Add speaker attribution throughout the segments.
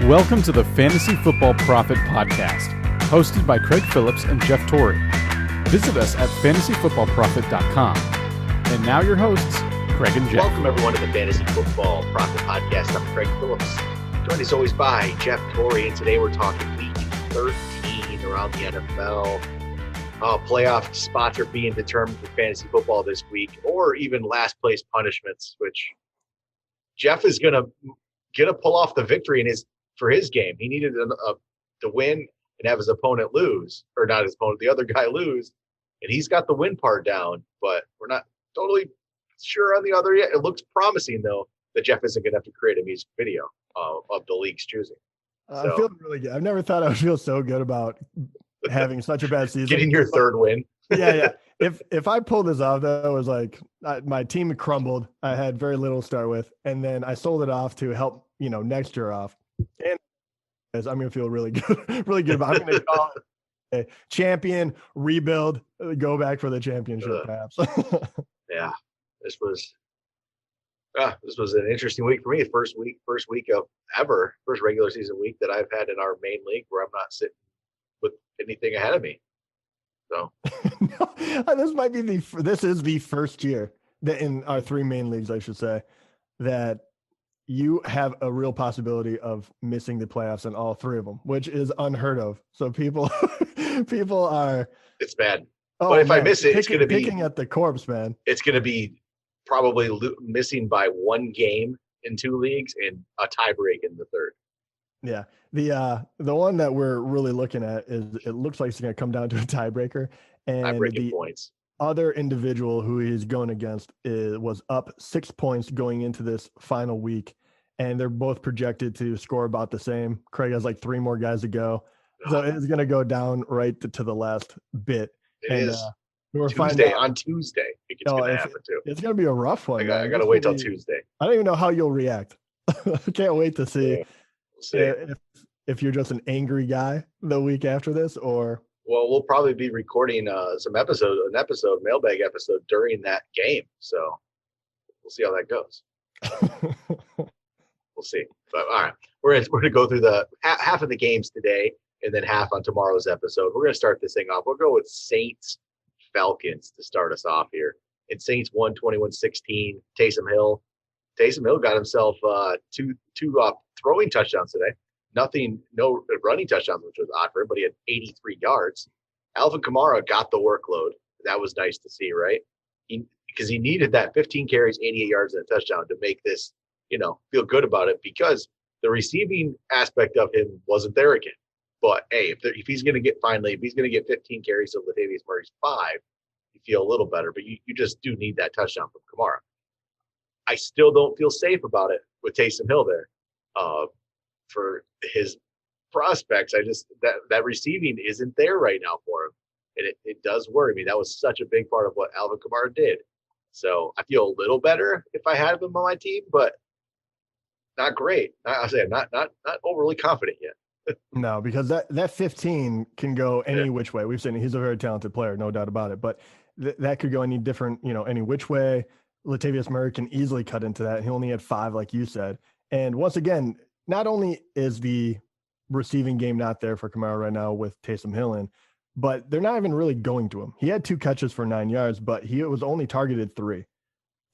Speaker 1: Welcome to the Fantasy Football Profit Podcast, hosted by Craig Phillips and Jeff Torrey. Visit us at fantasyfootballprofit.com. And now your hosts, Craig and Jeff.
Speaker 2: Welcome everyone to the Fantasy Football Profit Podcast. I'm Craig Phillips, joined as always by Jeff Torrey, and today we're talking week 13 around the NFL. Playoff spots are being determined for fantasy football this week, or even last place punishments, which Jeff is gonna pull off the victory for his game. He needed to win and have his opponent lose, or not his opponent, the other guy lose, and he's got the win part down, but we're not totally sure on the other yet. It looks promising though that Jeff isn't gonna have to create a music video of the league's choosing.
Speaker 3: I feel really good. I've never thought I would feel so good about having such a bad season.
Speaker 2: Getting your third win.
Speaker 3: Yeah. If I pulled this off, though, it was like my team crumbled. I had very little to start with, and then I sold it off to help next year off. And I'm going to feel really good, really good about it. I'm going to call it a champion, rebuild, go back for the championship, perhaps.
Speaker 2: Yeah, this was an interesting week for me. First week of ever, first regular season week that I've had in our main league where I'm not sitting with anything ahead of me. So this is the first year that in our three main leagues, I should say, that you have a real possibility of missing the playoffs in all three of them, which is unheard of. So people are. It's bad. But if I miss it, it's going to be
Speaker 3: picking at the corpse, man.
Speaker 2: It's going to be probably missing by one game in two leagues and a tie break in the third.
Speaker 3: Yeah. The one that we're really looking at is it looks like it's going to come down to a tiebreaker, and
Speaker 2: tie-breaking points.
Speaker 3: Other individual who he's going against was up 6 points going into this final week, and they're both projected to score about the same. Craig has like three more guys to go, so it's going to go down right to the last bit.
Speaker 2: It is. On Tuesday. It's going to happen too.
Speaker 3: It's going to be a rough one.
Speaker 2: I got to wait till Tuesday.
Speaker 3: I don't even know how you'll react. I can't wait to see.
Speaker 2: Yeah. We'll see.
Speaker 3: If you're just an angry guy the week after this, or.
Speaker 2: Well, we'll probably be recording an mailbag episode during that game. So we'll see how that goes. We'll see. But all right, we're going to go through the half of the games today and then half on tomorrow's episode. We're going to start this thing off. We'll go with Saints Falcons to start us off here. And Saints won 21-16. Taysom Hill got himself two throwing touchdowns today. No running touchdowns, which was odd for him, but he had 83 yards. Alvin Kamara got the workload. That was nice to see, right? Because he needed that 15 carries, 88 yards, and a touchdown to make this, feel good about it, because the receiving aspect of him wasn't there again. But hey, if he's going to get 15 carries to Latavius Murray's 5, you feel a little better. But you just do need that touchdown from Kamara. I still don't feel safe about it with Taysom Hill there. For his prospects, that receiving isn't there right now for him, and it does worry me. That was such a big part of what Alvin Kamara did. So I feel a little better if I had him on my team, but not great. I'm not overly confident yet.
Speaker 3: No, because that 15 can go any which way. We've seen he's a very talented player, no doubt about it. But that could go any different, any which way. Latavius Murray can easily cut into that. He only had 5, like you said. And once again, not only is the receiving game not there for Kamara right now with Taysom Hill in, but they're not even really going to him. He had 2 catches for 9 yards, but he was only targeted 3.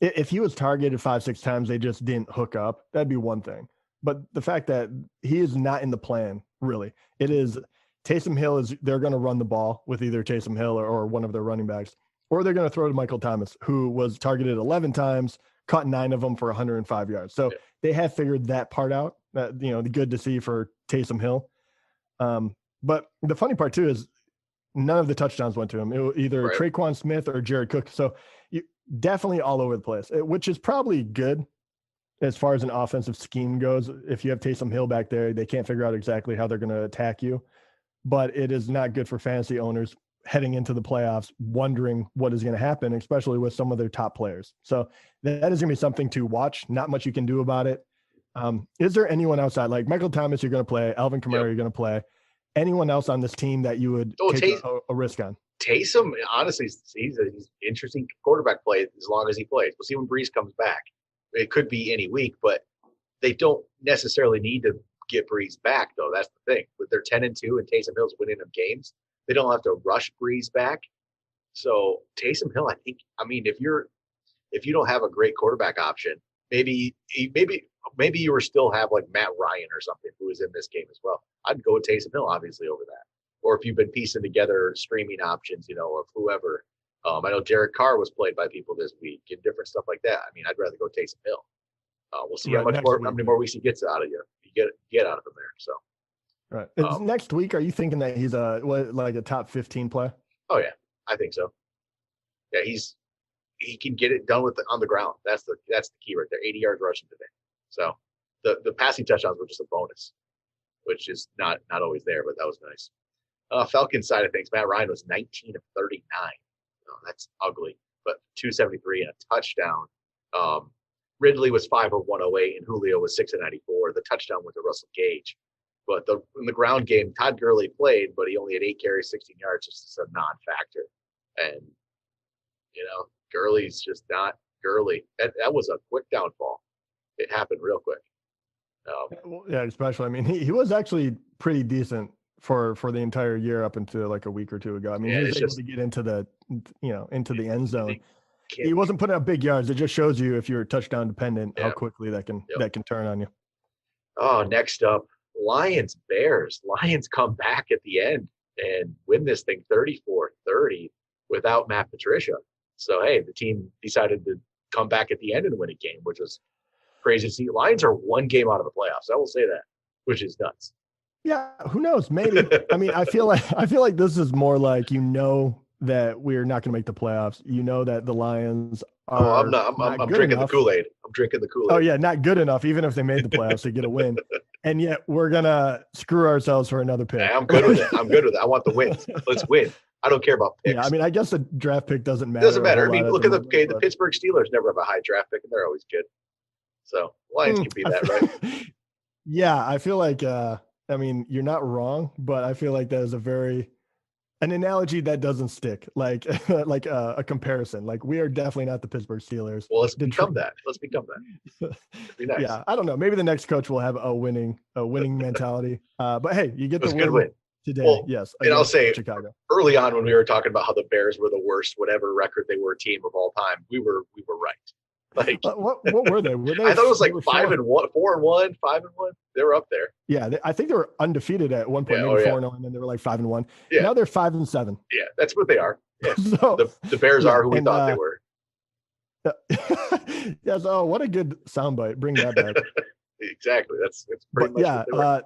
Speaker 3: If he was targeted 5-6 times, they just didn't hook up, that'd be one thing. But the fact that he is not in the plan, really, it is Taysom Hill they're going to run the ball with either Taysom Hill or one of their running backs, or they're going to throw to Michael Thomas, who was targeted 11 times, caught 9 of them for 105 yards. So they have figured that part out. Good to see for Taysom Hill. But the funny part too is none of the touchdowns went to him. It was either Traquan Smith or Jared Cook. So you definitely all over the place, which is probably good as far as an offensive scheme goes. If you have Taysom Hill back there, they can't figure out exactly how they're going to attack you, but it is not good for fantasy owners heading into the playoffs, wondering what is going to happen, especially with some of their top players. So that is going to be something to watch. Not much you can do about it. Is there anyone outside, like Michael Thomas, you're going to play, Alvin Kamara, you're going to play, anyone else on this team that you would take a risk on?
Speaker 2: Taysom, honestly, he's an interesting quarterback play as long as he plays. We'll see when Brees comes back. It could be any week, but they don't necessarily need to get Breeze back, though. That's the thing. With their 10-2 and Taysom Hill's winning them games, they don't have to rush Breeze back. So Taysom Hill, I mean, if you don't have a great quarterback option, maybe you were still have like Matt Ryan or something who is in this game as well. I'd go with Taysom Hill obviously over that. Or if you've been piecing together streaming options, of whoever. I know Derek Carr was played by people this week and different stuff like that. I mean, I'd rather go Taysom Hill. We'll see how many more weeks he gets out of you. You get out of him there. So,
Speaker 3: right. Next week, are you thinking that he's like a top 15 player?
Speaker 2: Oh yeah, I think so. Yeah, he can get it done on the ground. That's the key right there. 80 yards rushing today. So the passing touchdowns were just a bonus, which is not always there, but that was nice. Falcons side of things, Matt Ryan was 19 of 39. Oh, that's ugly, but 273 and a touchdown. Ridley was 5 of 108 and Julio was 6 of 94. The touchdown went to Russell Gage. But in the ground game, Todd Gurley played, but he only had 8 carries, 16 yards, just as a non-factor. And Gurley's just not Gurley. That was a quick downfall. It happened real quick.
Speaker 3: Yeah, especially. I mean, he was actually pretty decent for the entire year up until like a week or two ago. I mean, he was able to get into the end zone. He wasn't putting up big yards. It just shows you if you're touchdown dependent, how quickly that can turn on you.
Speaker 2: Oh, next up, Lions Bears. Lions come back at the end and win this thing 34-30 without Matt Patricia. So, hey, the team decided to come back at the end and win a game, which was crazy to see. Lions are one game out of the playoffs. I will say that, which is nuts.
Speaker 3: Yeah, who knows? Maybe. I mean, I feel like this is more like that we're not going to make the playoffs. That the Lions are.
Speaker 2: I'm drinking the Kool-Aid. I'm drinking the Kool-Aid.
Speaker 3: Oh yeah, not good enough. Even if they made the playoffs, they get a win, and yet we're gonna screw ourselves for another pick.
Speaker 2: Yeah, I'm good with it. I want the wins. Let's win. I don't care about picks.
Speaker 3: Yeah, I mean, I guess the draft pick doesn't matter.
Speaker 2: Doesn't matter. I mean, look at the Pittsburgh Steelers never have a high draft pick, and they're always good. So Lions can be that, right?
Speaker 3: Yeah, I feel like. I mean, you're not wrong, but I feel like that is an analogy that doesn't stick, like a comparison. Like, we are definitely not the Pittsburgh Steelers.
Speaker 2: Well, let's become that. It'd be nice.
Speaker 3: Yeah, I don't know. Maybe the next coach will have a winning mentality. But hey, you get the
Speaker 2: good win
Speaker 3: today.
Speaker 2: Well,
Speaker 3: yes,
Speaker 2: and I'll say
Speaker 3: Chicago.
Speaker 2: Early on when we were talking about how the Bears were the worst, whatever record they were, team of all time, we were right. Like
Speaker 3: what were they?
Speaker 2: I thought it was like 5-1, 4-1, 5-1. They were up there.
Speaker 3: Yeah, I think they were undefeated at one point, maybe 4-0, and then they were like 5-1.
Speaker 2: Yeah.
Speaker 3: Now they're 5-7.
Speaker 2: Yeah, that's what they are. Yeah.
Speaker 3: So,
Speaker 2: the Bears are who we thought they were.
Speaker 3: Yes. Oh, what a good soundbite! Bring that back.
Speaker 2: Exactly. That's pretty much.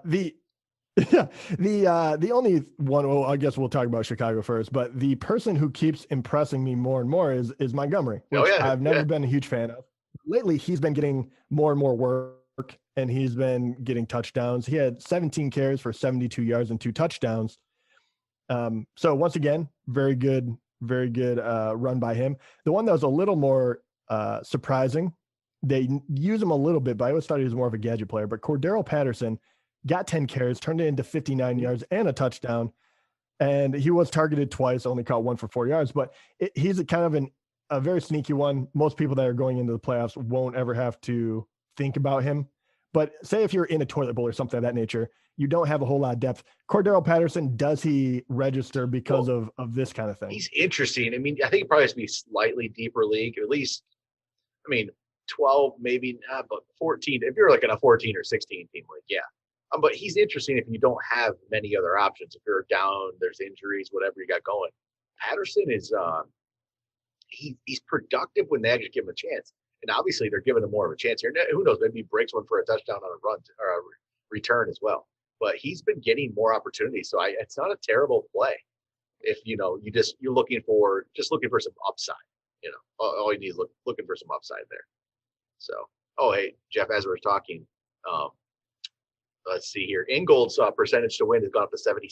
Speaker 3: The only one. Well, I guess we'll talk about Chicago first. But the person who keeps impressing me more and more is Montgomery, which I've never been a huge fan of. Lately, he's been getting more and more work, and he's been getting touchdowns. He had 17 carries for 72 yards and 2 touchdowns. So once again, very good run by him. The one that was a little more surprising, they use him a little bit, but I always thought he was more of a gadget player. But Cordero Patterson got 10 carries, turned it into 59 yards and a touchdown. And he was targeted twice, only caught 1 for 4 yards. But he's a kind of a very sneaky one. Most people that are going into the playoffs won't ever have to think about him. But say if you're in a toilet bowl or something of that nature, you don't have a whole lot of depth. Cordero Patterson, does he register because of this kind of thing?
Speaker 2: He's interesting. I mean, I think it probably has to be slightly deeper league, at least, 12, maybe not, but 14. If you're like in a 14 or 16 team league, yeah. But he's interesting if you don't have many other options. If you're down, there's injuries, whatever you got going. Patterson is he's productive when they actually give him a chance. And obviously they're giving him more of a chance here. Who knows? Maybe he breaks one for a touchdown on a run or a return as well. But he's been getting more opportunities. So it's not a terrible play. If you're looking for some upside. All you need is looking for some upside there. So, hey, Jeff, as we're talking, let's see here. Ingold's percentage to win has gone up to 76%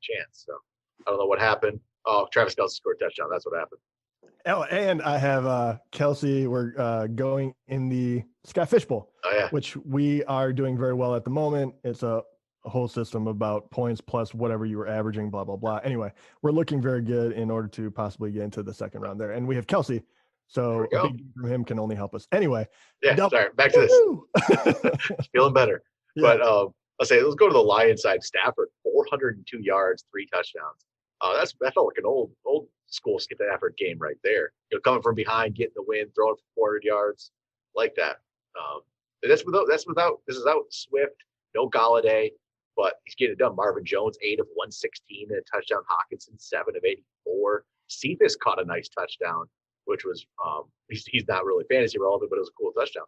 Speaker 2: chance. So I don't know what happened. Oh, Travis Kelce scored a touchdown. That's what happened.
Speaker 3: Oh, and I have Kelsey. We're going in the Sky Fish Bowl, which we are doing very well at the moment. It's a whole system about points plus whatever you were averaging, blah, blah, blah. Anyway, we're looking very good in order to possibly get into the second round there. And we have Kelsey. So a big game from him can only help us. Anyway.
Speaker 2: Yeah, sorry. Back to this. Feeling better. Yeah. But I'll say, let's go to the Lions side. Stafford, 402 yards, 3 touchdowns. That felt like an old school Stafford game right there. Coming from behind, getting the win, throwing for 400 yards, like that. This is without Swift, no Galladay, but he's getting it done. Marvin Jones, 8 of 116 and a touchdown. Hawkinson, 7 of 84. Cephas caught a nice touchdown, which was he's not really fantasy relevant, but it was a cool touchdown.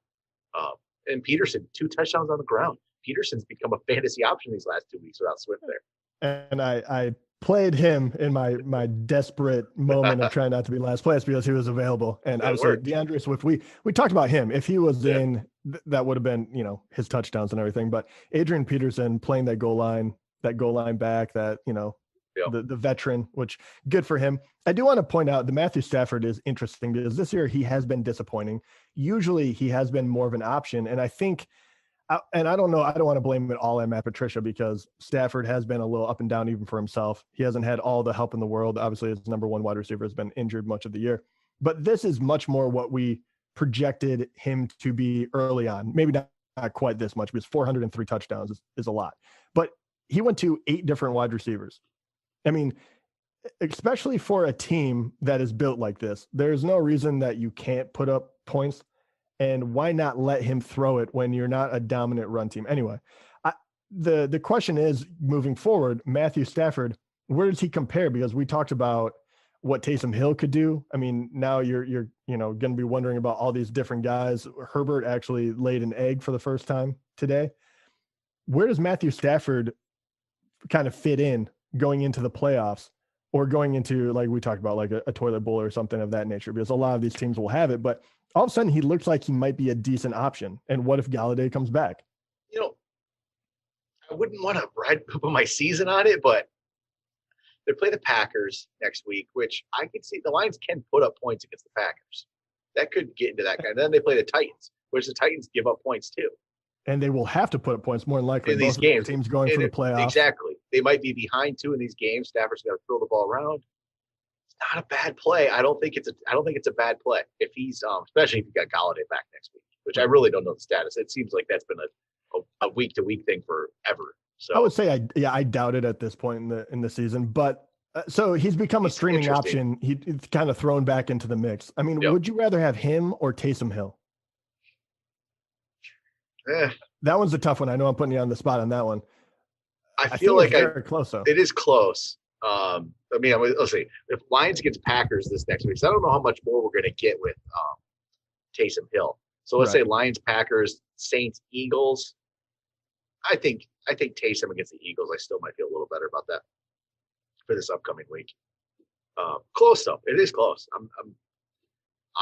Speaker 2: And Peterson, 2 touchdowns on the ground. Peterson's become a fantasy option these last 2 weeks without Swift there.
Speaker 3: And I played him in my desperate moment of trying not to be last place because he was available. And obviously DeAndre Swift, we talked about him. If he was in, that would have been, his touchdowns and everything. But Adrian Peterson playing that goal line back, that, the veteran, which good for him. I do want to point out the Matthew Stafford is interesting because this year he has been disappointing. Usually he has been more of an option. And I think, and I don't know, I don't want to blame it all on Matt Patricia because Stafford has been a little up and down even for himself. He hasn't had all the help in the world. Obviously, his number 1 wide receiver has been injured much of the year. But this is much more what we projected him to be early on. Maybe not quite this much because 403 touchdowns is a lot. But he went to 8 different wide receivers. I mean, especially for a team that is built like this, there's no reason that you can't put up points. And why not let him throw it when you're not a dominant run team? Anyway, the question is, moving forward, Matthew Stafford, where does he compare? Because we talked about what Taysom Hill could do. I mean, now you're going to be wondering about all these different guys. Herbert actually laid an egg for the first time today. Where does Matthew Stafford kind of fit in going into the playoffs or going into, like we talked about, like a toilet bowl or something of that nature? Because a lot of these teams will have it, but all of a sudden he looks like he might be a decent option. And what if Galladay comes back?
Speaker 2: I wouldn't want to put my season on it, but they play the Packers next week, which I can see the Lions can put up points against the Packers. That could get into that kind. Then they play the Titans, which the Titans give up points too.
Speaker 3: And they will have to put up points more than likely
Speaker 2: in these games.
Speaker 3: Teams going for the playoffs.
Speaker 2: Exactly. They might be behind 2 in these games. Stafford's got to throw the ball around. Not a bad play. I don't think it's a bad play if he's especially if you got Galladay back next week, which I really don't know the status. It seems like that's been a week to week thing forever. So
Speaker 3: I would say I doubt it at this point in the season, but so he's become a streaming option. He's kind of thrown back into the mix. I mean, would you rather have him or Taysom Hill? That one's a tough one. I know I'm putting you on the spot on that one.
Speaker 2: I feel like
Speaker 3: very close though.
Speaker 2: It is close. Let's see. If Lions against Packers this next week, so I don't know how much more we're going to get with Taysom Hill. So let's say Lions, Packers, Saints, Eagles. I think Taysom against the Eagles. I still might feel a little better about that for this upcoming week. Close though. It is close. I'm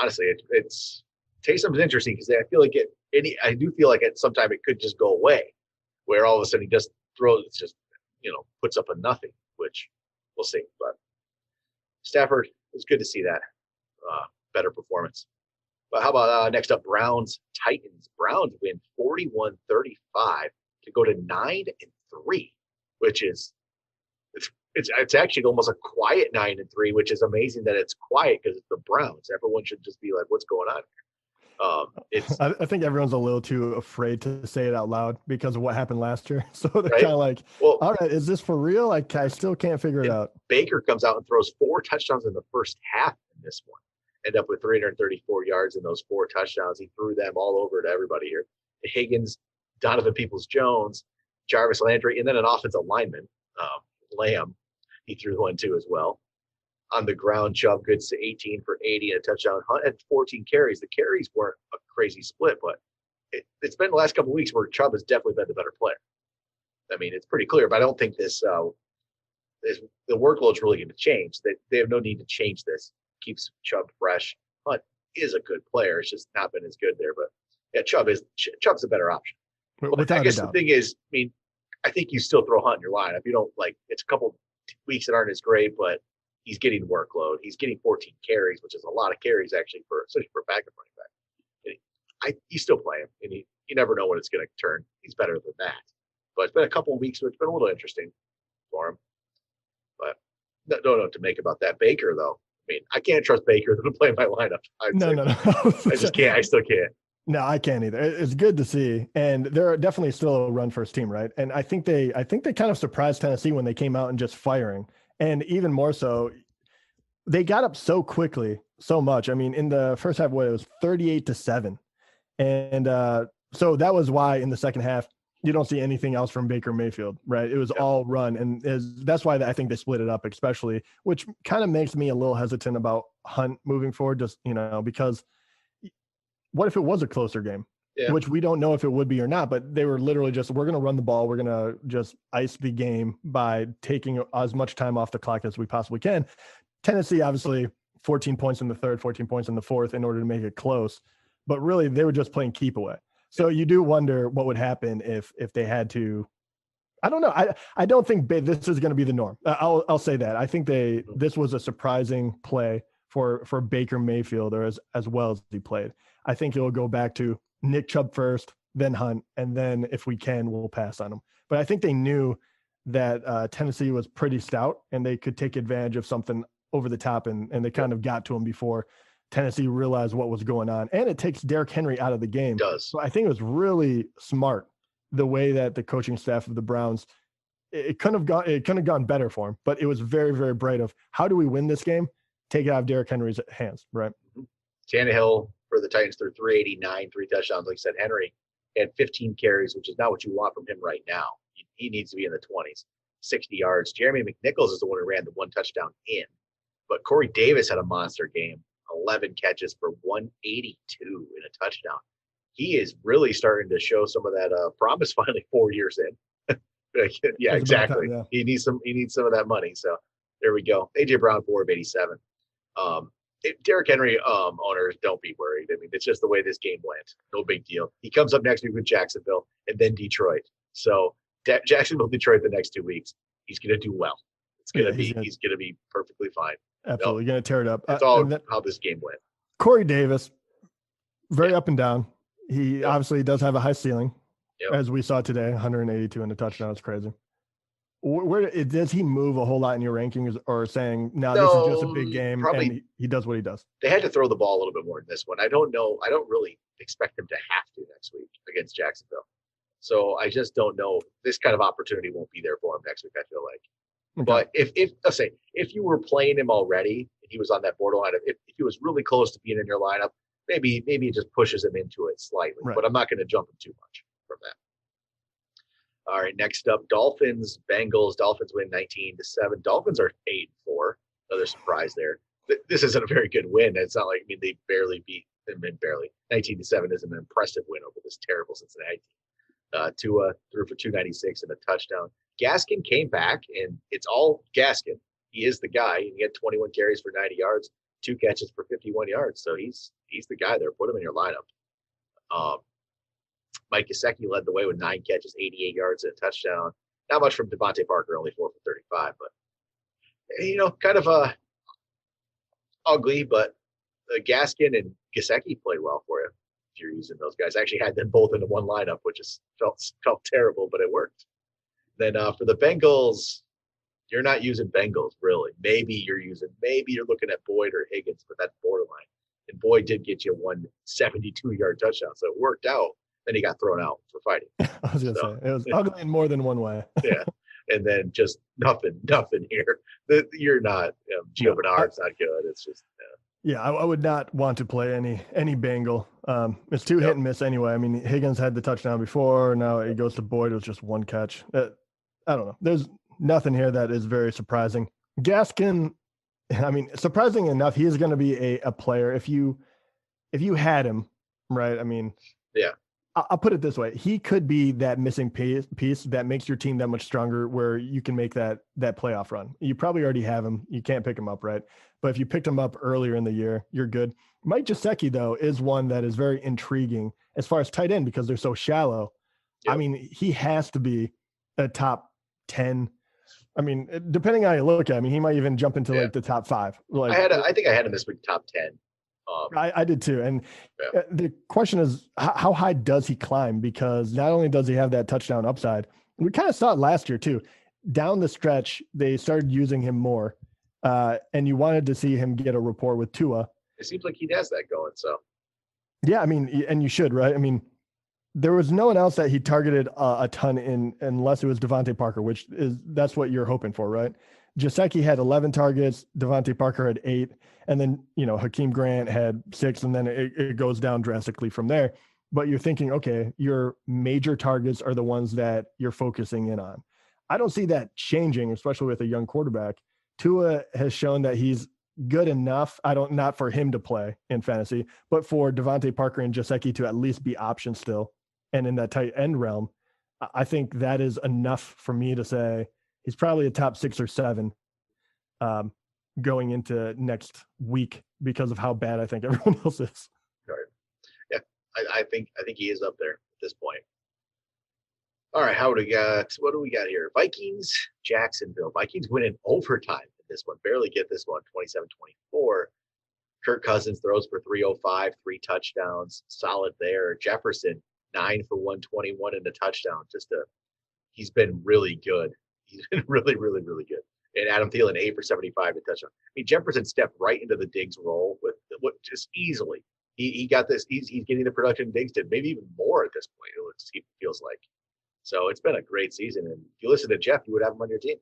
Speaker 2: honestly, it's Taysom's interesting because I feel like I do feel like at some time it could just go away, where all of a sudden he just throws, puts up a nothing, which we'll see. But Stafford, it was good to see that better performance. But how about next up, Browns, Titans. Browns win 41-35 to go to 9-3, which is it's actually almost a quiet 9-3, which is amazing that it's quiet because it's the Browns. Everyone should just be like, "What's going on here?"
Speaker 3: I think everyone's a little too afraid to say it out loud because of what happened last year. So they're kind of like, all right, is this for real? I still can't figure it out.
Speaker 2: Baker comes out and throws 4 touchdowns in the first half in this one. End up with 334 yards in those 4 touchdowns. He threw them all over to everybody here. Higgins, Donovan Peoples-Jones, Jarvis Landry, and then an offensive lineman, Lamb. He threw one too as well. On the ground, Chubb good to 18 for 80 and a touchdown. Hunt had 14 carries. The carries weren't a crazy split, but it's been the last couple of weeks where Chubb has definitely been the better player. I mean, it's pretty clear, but I don't think the workload's really going to change. They have no need to change this. Keeps Chubb fresh. Hunt is a good player. It's just not been as good there, but yeah, Chubb's a better option. But I guess the thing is, I mean, I think you still throw Hunt in your lineup. You don't it's a couple weeks that aren't as great, but he's getting workload. He's getting 14 carries, which is a lot of carries actually especially for a backup running back. You still play him, and you never know when it's going to turn. He's better than that. But it's been a couple of weeks, so it's been a little interesting for him. But don't know what to make about that. Baker, though, I mean, I can't trust Baker to play in my lineup.
Speaker 3: No.
Speaker 2: I just can't. I still can't.
Speaker 3: No, I can't either. It's good to see, and they're definitely still a run first team, right? And I think they kind of surprised Tennessee when they came out and just firing, and even more so, they got up so quickly, so much. I mean, in the first half, it was 38-7, and so that was why in the second half you don't see anything else from Baker Mayfield, right? It was all run, and that's why I think they split it up, especially, which kind of makes me a little hesitant about Hunt moving forward, just because what if it was a closer game?
Speaker 2: Yeah.
Speaker 3: Which we don't know if it would be or not, but they were literally just, we're going to run the ball. We're going to just ice the game by taking as much time off the clock as we possibly can. Tennessee, obviously 14 points in the third, 14 points in the fourth in order to make it close, but really they were just playing keep away. So you do wonder what would happen if they had to, I don't know. I don't think this is going to be the norm. I'll say that. I think this was a surprising play for Baker Mayfield, or as well as he played. I think it'll go back to Nick Chubb first, then Hunt, and then if we can, we'll pass on him. But I think they knew that Tennessee was pretty stout and they could take advantage of something over the top, and they kind of got to him before Tennessee realized what was going on. And it takes Derrick Henry out of the game.
Speaker 2: It does.
Speaker 3: So I think it was really smart the way that the coaching staff of the Browns, it couldn't have gone better for him, but it was very, very bright of how do we win this game? Take it out of Derrick Henry's hands, right?
Speaker 2: Tannehill for the Titans threw 389, 3 touchdowns. Like I said, Henry had 15 carries, which is not what you want from him right now. He needs to be in the 20s, 60 yards. Jeremy McNichols is the one who ran the 1 touchdown in. But Corey Davis had a monster game, 11 catches for 182 in a touchdown. He is really starting to show some of that promise finally 4 years in. Yeah, exactly. Time, yeah. He needs some of that money. So there we go. AJ Brown 4 of 87. Derrick Henry owners, don't be worried. I mean, it's just the way this game went. No big deal. He comes up next week with Jacksonville and then Detroit. So Jacksonville, Detroit the next 2 weeks. He's going to do well. He's going to be perfectly fine.
Speaker 3: Absolutely, going to tear it up.
Speaker 2: That's all how this game went.
Speaker 3: Corey Davis, very up and down. He obviously does have a high ceiling, as we saw today, 182 and a touchdown. It's crazy. Where does he move a whole lot in your rankings, or saying, no, this is just a big game, probably, and he does what he does?
Speaker 2: They had to throw the ball a little bit more in this one. I don't know. I don't really expect him to have to next week against Jacksonville. So I just don't know. This kind of opportunity won't be there for him next week, I feel like. Okay. But if you were playing him already and he was on that borderline, if he was really close to being in your lineup, maybe it just pushes him into it slightly. Right. But I'm not going to jump him too much from that. All right, next up, Dolphins, Bengals. Dolphins win 19-7. Dolphins are 8-4. Another surprise there. This isn't a very good win. It's not like, they barely beat them, and barely. 19-7 is an impressive win over this terrible Cincinnati team. Tua threw for 296 and a touchdown. Gaskin came back, and it's all Gaskin. He is the guy. He had 21 carries for 90 yards, 2 catches for 51 yards. So he's the guy there. Put him in your lineup. Mike Yoseki led the way with 9 catches, 88 yards, and a touchdown. Not much from Devontae Parker, only 4 for 35. But, kind of ugly, but Gaskin and Giuseki played well for you if you're using those guys. I actually had them both into one lineup, which is felt terrible, but it worked. Then for the Bengals, you're not using Bengals, really. Maybe you're looking at Boyd or Higgins, but that's borderline. And Boyd did get you 1 72-yard touchdown, so it worked out. Then he got thrown out for fighting.
Speaker 3: I was going to say, it was ugly in more than one way.
Speaker 2: Yeah. And then just nothing here. You're not, Gio Bernard's not good. It's just,
Speaker 3: yeah, I would not want to play any Bengal. It's too hit and miss anyway. I mean, Higgins had the touchdown before. Now it goes to Boyd. It was just 1 catch. I don't know. There's nothing here that is very surprising. Gaskin, surprising enough, he is going to be a player. If you had him, right?
Speaker 2: yeah.
Speaker 3: I'll put it this way. He could be that missing piece that makes your team that much stronger, where you can make that playoff run. You probably already have him. You can't pick him up, right? But if you picked him up earlier in the year, you're good. Mike Giuseki, though, is one that is very intriguing as far as tight end, because they're so shallow. Yep. He has to be a top 10. Depending on how you look at him, he might even jump into like the top 5.
Speaker 2: I think I had him this week top 10.
Speaker 3: I did too. And the question is, how high does he climb? Because not only does he have that touchdown upside, we kind of saw it last year too. Down the stretch, they started using him more. And you wanted to see him get a rapport with Tua.
Speaker 2: It seems like he has that going. So
Speaker 3: Yeah, I mean, and you should, right? I mean, there was no one else that he targeted a ton in unless it was Devontae Parker, that's what you're hoping for, right? Giuseki had 11 targets, Devontae Parker had 8, and then Hakeem Grant had 6, and then it goes down drastically from there. But you're thinking, okay, your major targets are the ones that you're focusing in on. I don't see that changing, especially with a young quarterback. Tua has shown that he's good enough. Not for him to play in fantasy, but for Devontae Parker and Giuseki to at least be options still. And in that tight end realm, I think that is enough for me to say he's probably a top 6 or 7 going into next week because of how bad I think everyone else is.
Speaker 2: Right. Yeah, I think he is up there at this point. All right, what do we got here? Vikings, Jacksonville. Vikings win in overtime in this one. Barely get this one, 27-24. Kirk Cousins throws for 305, 3 touchdowns. Solid there. Jefferson, 9 for 121 and a touchdown. He's been really good. He's been really, really, really good. And Adam Thielen, 8 for 75 and a touchdown. I mean, Jefferson stepped right into the Diggs role with just easily. He got this. He's getting the production Diggs did, maybe even more at this point. It feels like. So it's been a great season. And if you listen to Jeff, you would have him on your team.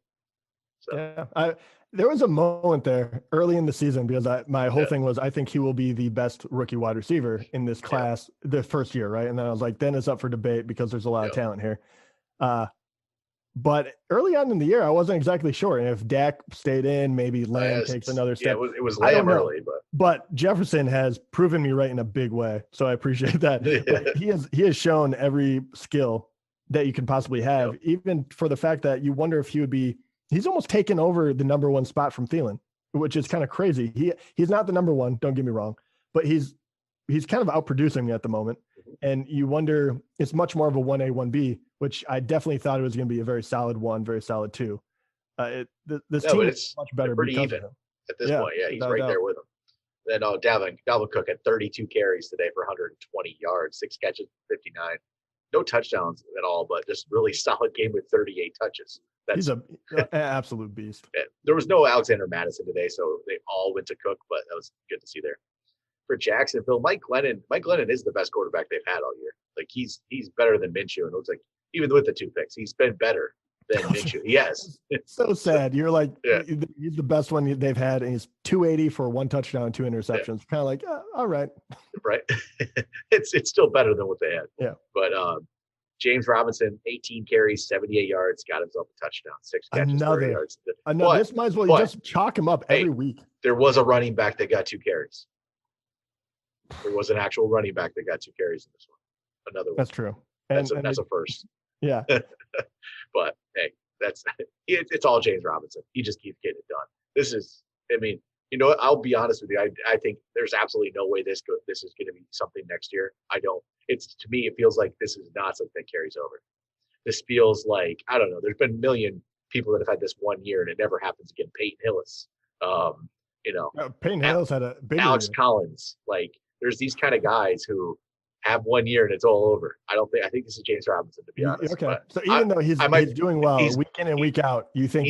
Speaker 2: So.
Speaker 3: Yeah, there was a moment there early in the season because my whole thing was I think he will be the best rookie wide receiver in this class the first year, right? And then I was like, then it's up for debate because there's a lot of talent here. But early on in the year, I wasn't exactly sure. And if Dak stayed in, maybe Lamb takes another step.
Speaker 2: Yeah, it was Lamb early,
Speaker 3: but Jefferson has proven me right in a big way. So I appreciate that. But he has shown every skill that you can possibly have, even for the fact that you wonder if he's almost taken over the number 1 spot from Thielen, which is kind of crazy. He's not the number 1, don't get me wrong, but he's kind of outproducing me at the moment. And you wonder, it's much more of a 1A, 1B, which I definitely thought it was going to be a very solid 1, very solid 2. This team is much better.
Speaker 2: Pretty even at this point. Yeah, he's right there with him. Then Dalvin Cook had 32 carries today for 120 yards, 6 catches, 59. No touchdowns at all, but just really solid game with 38 touches.
Speaker 3: He's an absolute beast.
Speaker 2: There was no Alexander Madison today, so they all went to Cook, but that was good to see there. For Jacksonville, Mike Glennon is the best quarterback they've had all year. Like he's better than Minshew, and it looks like even with the 2 picks, he's been better than Minshew. Yes.
Speaker 3: It's so sad. You're like, he's the best one they've had, and he's 280 for 1 touchdown and 2 interceptions. Kind of like, all right.
Speaker 2: Right. It's still better than what they had.
Speaker 3: Yeah.
Speaker 2: But James Robinson, 18 carries, 78 yards, got himself a touchdown, 6 catches, 30 yards.
Speaker 3: This might as well just chalk him up every week.
Speaker 2: There was a running back that got 2 carries. There was an actual running back that got 2 carries in this one. Another one.
Speaker 3: That's true.
Speaker 2: That's a first.
Speaker 3: Yeah.
Speaker 2: But hey, it's all James Robinson. He just keeps getting it done. What? I'll be honest with you. I think there's absolutely no way this is going to be something next year. I don't. To me, it feels like this is not something that carries over. This feels like, I don't know. There's been a million people that have had this 1 year, and it never happens again. Peyton Hillis,
Speaker 3: Peyton Hillis had a big
Speaker 2: Alex
Speaker 3: year.
Speaker 2: Collins. Like, there's these kind of guys who have 1 year and it's all over. I think this is James Robinson, to be honest.
Speaker 3: Okay. So even though he's doing well week in and week out, you think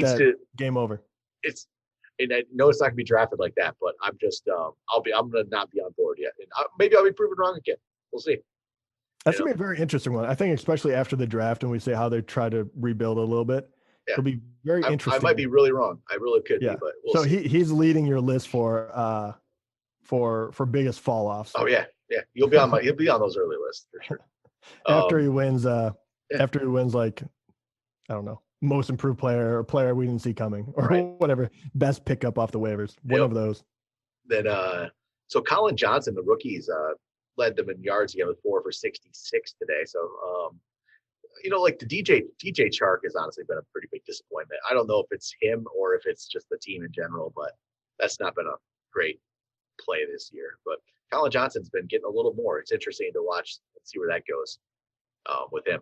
Speaker 3: game over?
Speaker 2: And I know it's not going to be drafted like that, but I'm just I'm going to not be on board yet. And maybe I'll be proven wrong again. We'll see.
Speaker 3: That's going to be a very interesting one. I think especially after the draft and we see how they try to rebuild a little bit. Yeah. It'll be very interesting.
Speaker 2: I might be really wrong. I really could be, but we'll see.
Speaker 3: He's leading your list for biggest fall offs.
Speaker 2: Oh yeah. Yeah. He'll be on those early lists for sure.
Speaker 3: After he wins like, I don't know, most improved player or player we didn't see coming or whatever, best pickup off the waivers, one of those.
Speaker 2: Then so Colin Johnson, the rookies, led them in yards again with 4 for 66 today. So like the DJ Chark has honestly been a pretty big disappointment. I don't know if it's him or if it's just the team in general, but that's not been a great play this year. But Colin Johnson's been getting a little more. It's interesting to watch and see where that goes with him.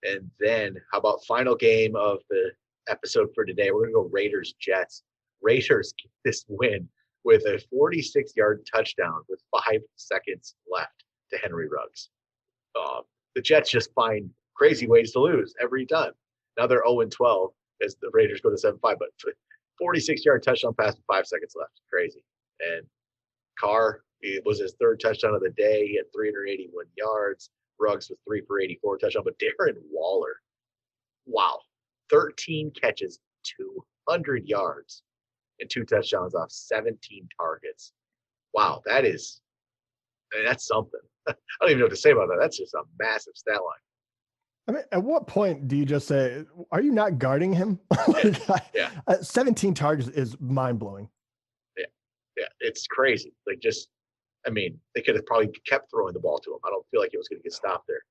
Speaker 2: And then how about final game of the episode for today? We're going to go Raiders-Jets. Raiders get this win with a 46-yard touchdown with 5 seconds left to Henry Ruggs. The Jets just find crazy ways to lose every time. Now they're 0-12 as the Raiders go to 7-5, but 46-yard touchdown pass with 5 seconds left. Crazy. And Carr, It was his third touchdown of the day. He had 381 yards. Ruggs with 3 for 84 touchdown. But Darren Waller, wow, 13 catches, 200 yards, and 2 touchdowns off 17 targets. Wow, that's something. I don't even know what to say about that. That's just a massive stat line.
Speaker 3: I mean, at what point do you just say, are you not guarding him?
Speaker 2: Yeah.
Speaker 3: 17 targets is mind-blowing.
Speaker 2: Yeah, it's crazy. Like, just, I mean, they could have probably kept throwing the ball to him. I don't feel like it was going to get stopped there.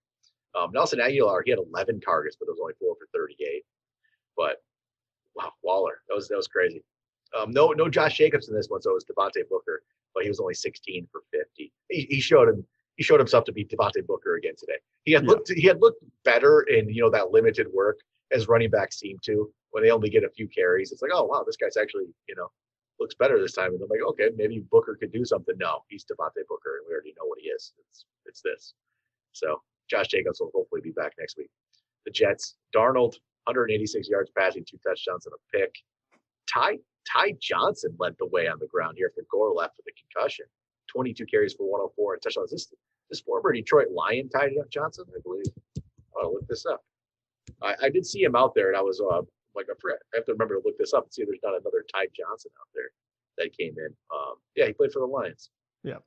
Speaker 2: Nelson Aguilar, he had 11 targets, but it was only 4 for 38. But wow, Waller, that was crazy. No Josh Jacobs in this one, so it was Devontae Booker, but he was only 16 for 50. He showed himself to be Devontae Booker again today. He had looked better in that limited work as running backs seem to, when they only get a few carries. It's like, oh wow, this guy's actually looks better this time. And I'm like, okay, maybe Booker could do something. No, he's Devontae Booker, and we already know what he is. It's this. So Josh Jacobs will hopefully be back next week. The Jets, Darnold, 186 yards passing, 2 touchdowns and a pick. Ty Johnson led the way on the ground here after Gore left with a concussion. 22 carries for 104 and touchdowns. This former Detroit Lion, Ty Johnson, I believe. I'll look this up. I did see him out there, and I was like, I have to remember to look this up and see if there's not another Ty Johnson out there that came in. Yeah, he played for the Lions.
Speaker 3: Yeah.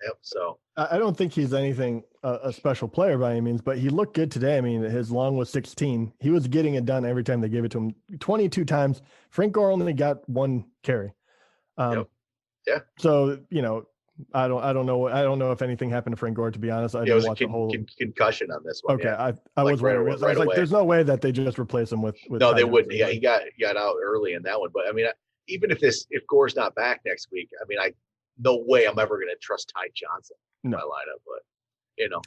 Speaker 2: Yep. So
Speaker 3: I don't think he's anything a special player by any means, but he looked good today. I mean, his long was 16. He was getting it done every time they gave it to him. 22 times. Frank Gore only got 1 carry.
Speaker 2: Yep. Yeah.
Speaker 3: So I don't know if anything happened to Frank Gore, to be honest. I didn't watch the whole
Speaker 2: concussion on this one.
Speaker 3: Okay,
Speaker 2: yeah.
Speaker 3: I was worried. I was like, there's no way that they just replace him with
Speaker 2: no, they wouldn't. Yeah, he got out early in that one. But I mean, even if Gore's not back next week, I mean, no way I'm ever going to trust Ty Johnson in my lineup. But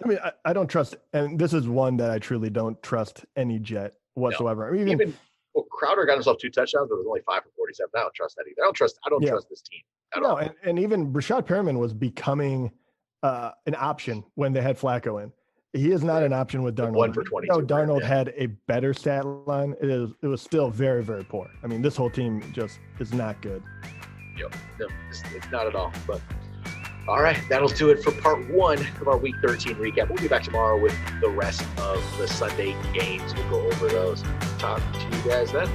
Speaker 3: I mean, I don't trust, and this is one that I truly don't trust any Jet whatsoever. No. Even
Speaker 2: Crowder got himself 2 touchdowns, but it was only 5 for 47. I don't trust that either. I don't trust this team at all.
Speaker 3: And even Rashad Perriman was becoming an option when they had Flacco in. He is not an option with Darnold.
Speaker 2: 1 for 22.
Speaker 3: Darnold had a better stat line. It was still very, very poor. I mean, this whole team just is not good.
Speaker 2: Yep. No, it's not at all. But all right, that'll do it for part 1 of our Week 13 recap. We'll be back tomorrow with the rest of the Sunday games. We'll go over those. Talk to you guys then.